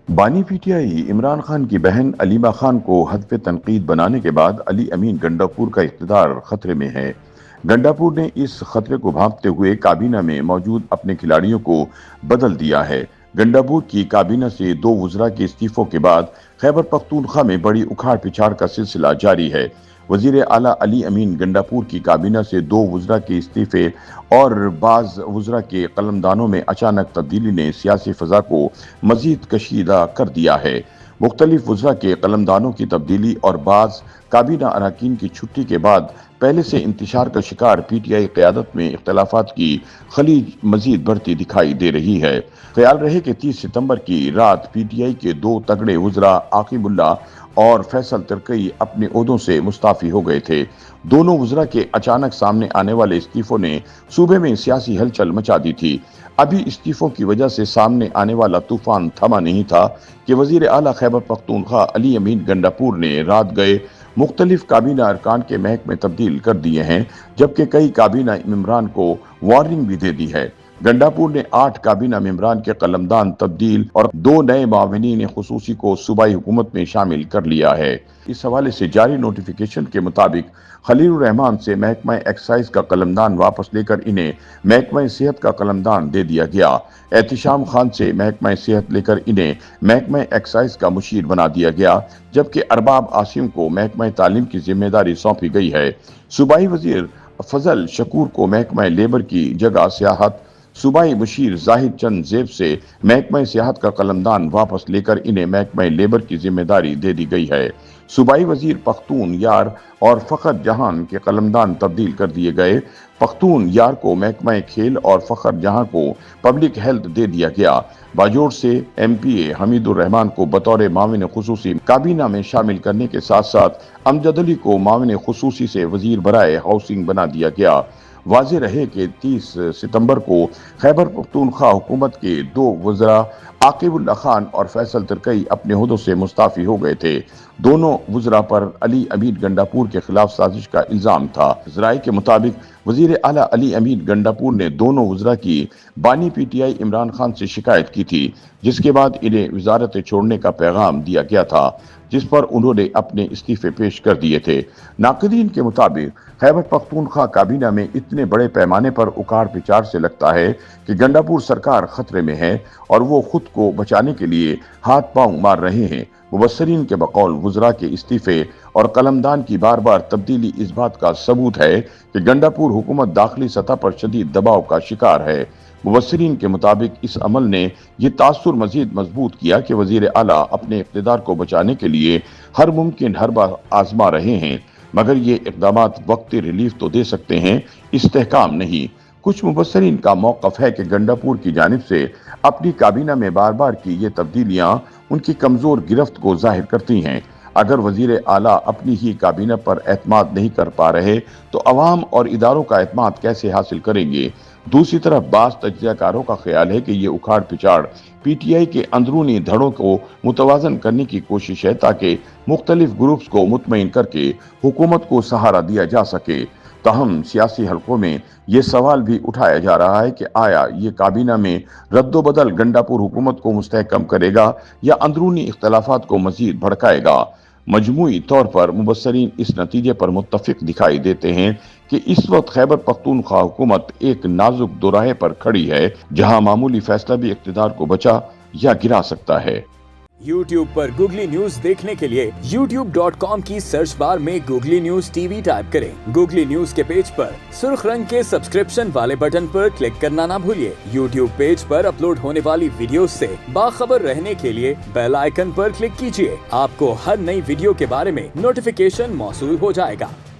بانی P T I Imran Khan کی بہن علیمہ خان کو ہدف تنقید بنانے کے بعد علی امین گنڈاپور کا اقتدار خطرے میں ہے۔ گنڈاپور نے اس خطرے کو بھانپتے ہوئے کابینہ میں موجود اپنے کھلاڑیوں کو بدل دیا ہے۔ گنڈاپور کی کابینہ سے 2 وزراء کے استعفوں کے بعد خیبر پختونخوا میں بڑی اکھاڑ پچھاڑ کا سلسلہ جاری ہے۔ وزیر اعلیٰ علی امین گنڈاپور کی کابینہ سے 2 وزراء کے استعفے اور بعض وزراء کے قلمدانوں میں اچانک تبدیلی نے سیاسی فضا کو مزید کشیدہ کر دیا ہے۔ مختلف وزراء کے قلمدانوں کی تبدیلی اور بعض کابینہ اراکین کی چھٹی کے بعد پہلے سے انتشار کا شکار پی ٹی آئی قیادت میں اختلافات کی خلیج مزید بڑھتی دکھائی دے رہی ہے۔ خیال رہے کہ 30 ستمبر کی رات پی ٹی آئی کے 2 تگڑے وزراء عاقب اللہ اور فیصل ترکی اپنے عہدوں سے مستعفی ہو گئے تھے۔ دونوں وزراء کے اچانک سامنے آنے والے استعفوں نے صوبے میں سیاسی ہلچل مچا دی تھی۔ ابھی استعفوں کی وجہ سے سامنے آنے والا طوفان تھما نہیں تھا کہ وزیر اعلیٰ خیبر پختونخوا علی امین گنڈاپور نے رات گئے مختلف کابینہ ارکان کے محکمے تبدیل کر دیے ہیں، جبکہ کئی کابینہ ممبران کو وارننگ بھی دے دی ہے۔ گنڈاپور نے 8 کابینہ ممبران کے قلمدان تبدیل اور 2 نئے معاونین خصوصی کو صوبائی حکومت میں شامل کر لیا ہے۔ اس حوالے سے جاری نوٹیفیکیشن کے مطابق خلیل الرحمان سے محکمہ ایکسائز کا قلمدان واپس لے کر انہیں محکمہ صحت کا قلمدان دے دیا گیا۔ احتشام خان سے محکمہ صحت لے کر انہیں محکمہ ایکسائز کا مشیر بنا دیا گیا، جبکہ ارباب عاصم کو محکمہ تعلیم کی ذمہ داری سونپی گئی ہے۔ صوبائی وزیر فضل شکور کو محکمہ لیبر کی جگہ سیاحت، صوبائی مشیر زاہد چند زیب سے محکمہ سیاحت کا قلمدان واپس لے کر انہیں محکمہ لیبر کی ذمہ داری دے دی گئی ہے۔ صوبائی وزیر پختون یار اور فخر جہان کے قلمدان تبدیل کر دیے گئے۔ پختون یار کو محکمہ کھیل اور فخر جہاں کو پبلک ہیلتھ دے دیا گیا۔ باجوڑ سے ایم پی اے حمید الرحمان کو بطور معاون خصوصی کابینہ میں شامل کرنے کے ساتھ ساتھ امجد علی کو معاون خصوصی سے وزیر برائے ہاؤسنگ بنا دیا گیا۔ واضح رہے کہ 30 ستمبر کو خیبر پختونخوا حکومت کے 2 وزراء عاقب اللہ خان اور فیصل ترکی اپنے عہدوں سے مستعفی ہو گئے تھے۔ دونوں وزراء پر علی امین گنڈاپور کے خلاف سازش کا الزام تھا۔ ذرائع کے مطابق وزیر اعلیٰ علی امین گنڈاپور نے دونوں وزراء کی بانی P T I Imran Khan سے شکایت کی تھی، جس کے بعد انہیں وزارت چھوڑنے کا پیغام دیا گیا تھا، جس پر انہوں نے اپنے استعفے پیش کر دیے تھے۔ ناقدین کے مطابق خیبر پختونخوا کابینہ میں اتنے بڑے پیمانے پر اکھاڑ پچھاڑ سے لگتا ہے کہ گنڈاپور سرکار خطرے میں ہے اور وہ خود کو بچانے کے لیے ہاتھ پاؤں مار رہے ہیں۔ مبصرین کے بقول وزراء کے استعفے اور قلمدان کی بار بار تبدیلی اس بات کا ثبوت ہے کہ گنڈاپور حکومت داخلی سطح پر شدید دباؤ کا شکار ہے۔ مبصرین کے مطابق اس عمل نے یہ تاثر مزید مضبوط کیا کہ وزیر اعلیٰ اپنے اقتدار کو بچانے کے لیے ہر ممکن حربہ آزما رہے ہیں، مگر یہ اقدامات وقتی ریلیف تو دے سکتے ہیں، استحکام نہیں۔ کچھ مبصرین کا موقف ہے کہ گنڈاپور کی جانب سے اپنی کابینہ میں بار بار کی یہ تبدیلیاں ان کی کمزور گرفت کو ظاہر کرتی ہیں۔ اگر وزیر اعلیٰ اپنی ہی کابینہ پر اعتماد نہیں کر پا رہے تو عوام اور اداروں کا اعتماد کیسے حاصل کریں گے؟ دوسری طرف بعض تجزیہ کاروں کا خیال ہے کہ یہ اکھاڑ پچھاڑ پی ٹی آئی کے اندرونی دھڑوں کو متوازن کرنے کی کوشش ہے تاکہ مختلف گروپس کو مطمئن کر کے حکومت کو سہارا دیا جا سکے۔ تاہم سیاسی حلقوں میں یہ سوال بھی اٹھایا جا رہا ہے کہ آیا یہ کابینہ میں رد و بدل گنڈاپور حکومت کو مستحکم کرے گا یا اندرونی اختلافات کو مزید بھڑکائے گا؟ مجموعی طور پر مبصرین اس نتیجے پر متفق دکھائی دیتے ہیں کہ اس وقت خیبر پختونخوا حکومت ایک نازک دوراہے پر کھڑی ہے، جہاں معمولی فیصلہ بھی اقتدار کو بچا یا گرا سکتا ہے۔ YouTube پر گوگلی نیوز دیکھنے کے لیے youtube.com کی سرچ بار میں googly news T V type کریں۔ گوگلی نیوز کے پیج پر سرخ رنگ کے سبسکرپشن والے بٹن پر کلک کرنا نہ بھولیے۔ YouTube پیج پر اپلوڈ ہونے والی ویڈیوز سے باخبر رہنے کے لیے بیل آئیکن پر کلک کیجیے۔ آپ کو ہر نئی ویڈیو کے بارے میں نوٹیفیکیشن موصول ہو جائے گا۔